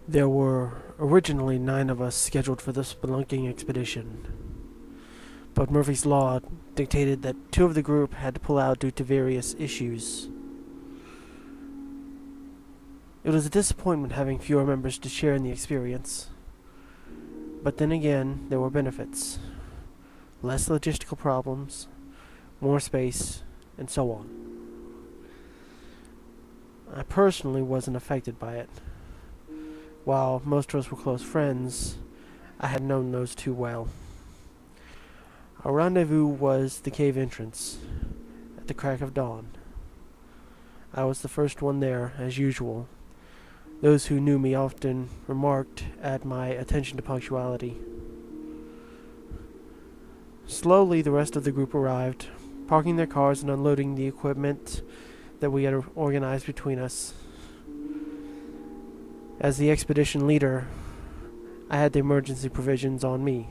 There were originally 9 of us scheduled for the spelunking expedition, but Murphy's Law dictated that 2 of the group had to pull out due to various issues. It was a disappointment having fewer members to share in the experience, but then again, there were benefits. Less logistical problems, more space, and so on. I personally wasn't affected by it. While most of us were close friends, I had known those 2 well. Our rendezvous was the cave entrance, at the crack of dawn. I was the first one there, as usual. Those who knew me often remarked at my attention to punctuality. Slowly, the rest of the group arrived, parking their cars and unloading the equipment that we had organized between us. As the expedition leader, I had the emergency provisions on me.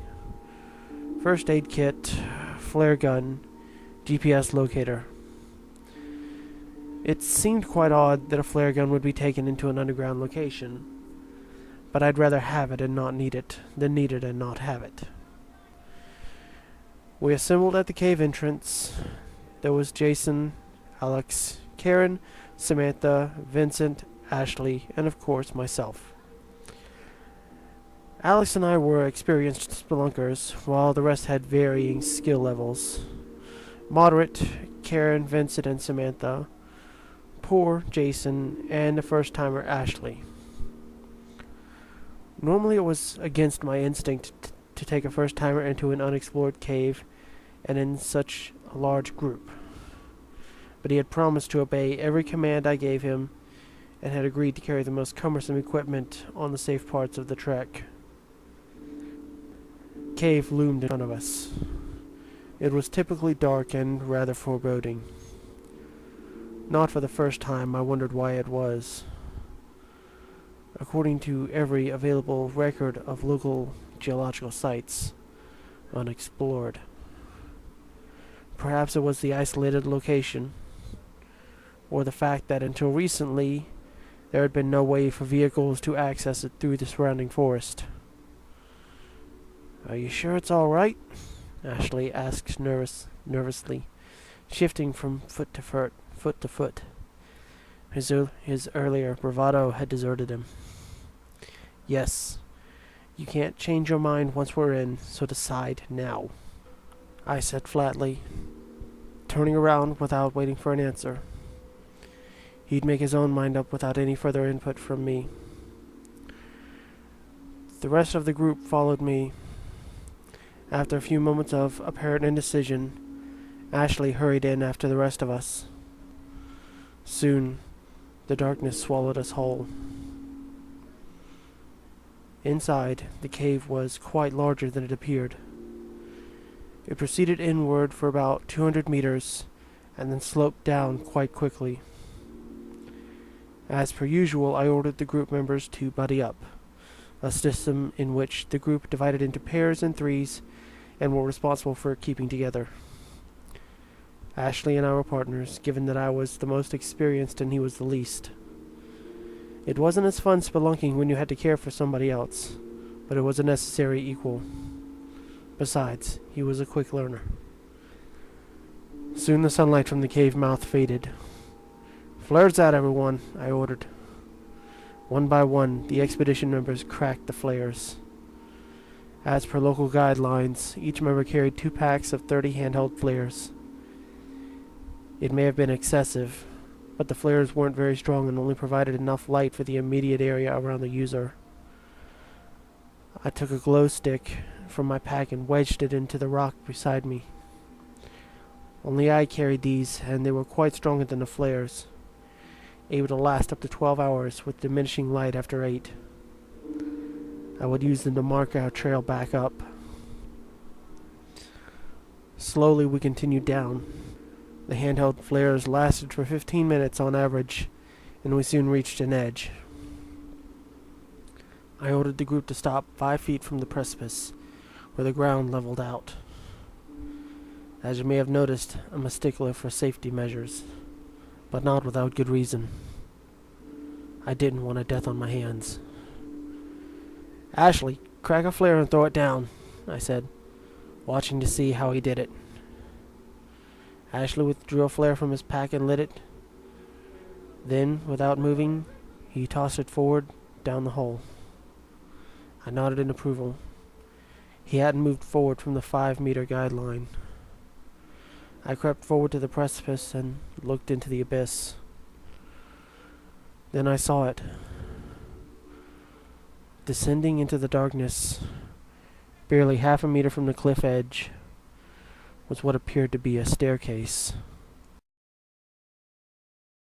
First aid kit, flare gun, GPS locator. It seemed quite odd that a flare gun would be taken into an underground location, but I'd rather have it and not need it than need it and not have it. We assembled at the cave entrance. There was Jason, Alex, Karen, Samantha, Vincent, Ashley, and of course myself. Alex and I were experienced spelunkers, while the rest had varying skill levels. Moderate, Karen, Vincent, and Samantha. Poor, Jason, and the first-timer, Ashley. Normally it was against my instinct to take a first-timer into an unexplored cave and in such a large group. But he had promised to obey every command I gave him and had agreed to carry the most cumbersome equipment on the safe parts of the trek. Cave loomed in front of us. It was typically dark and rather foreboding. Not for the first time, I wondered why it was. According to every available record of local geological sites, unexplored. Perhaps it was the isolated location, or the fact that until recently there had been no way for vehicles to access it through the surrounding forest. "Are you sure it's all right?" Ashley asked nervously, shifting from foot to foot. His earlier bravado had deserted him. "Yes. You can't change your mind once we're in, so decide now," I said flatly, turning around without waiting for an answer. He'd make his own mind up without any further input from me. The rest of the group followed me. After a few moments of apparent indecision, Ashley hurried in after the rest of us. Soon, the darkness swallowed us whole. Inside, the cave was quite larger than it appeared. It proceeded inward for about 200 meters, and then sloped down quite quickly. As per usual, I ordered the group members to buddy up, a system in which the group divided into pairs and threes and were responsible for keeping together. Ashley and I were partners, given that I was the most experienced and he was the least. It wasn't as fun spelunking when you had to care for somebody else, but it was a necessary equal. Besides, he was a quick learner. Soon the sunlight from the cave mouth faded. "Flares out, everyone," I ordered. One by one, the expedition members cracked the flares. As per local guidelines, each member carried 2 packs of 30 handheld flares. It may have been excessive, but the flares weren't very strong and only provided enough light for the immediate area around the user. I took a glow stick from my pack and wedged it into the rock beside me. Only I carried these, and they were quite stronger than the flares, able to last up to 12 hours with diminishing light after 8. I would use them to mark our trail back up. Slowly we continued down. The handheld flares lasted for 15 minutes on average, and we soon reached an edge. I ordered the group to stop 5 feet from the precipice, where the ground leveled out. As you may have noticed, I'm a stickler for safety measures, but not without good reason. I didn't want a death on my hands. Ashley, crack a flare and throw it down, I said, watching to see how he did it. Ashley withdrew a flare from his pack and lit it. Then, without moving, he tossed it forward down the hole. I nodded in approval. He hadn't moved forward from the 5-meter guideline. I crept forward to the precipice and looked into the abyss. Then I saw it. Descending into the darkness, barely half a meter from the cliff edge, was what appeared to be a staircase.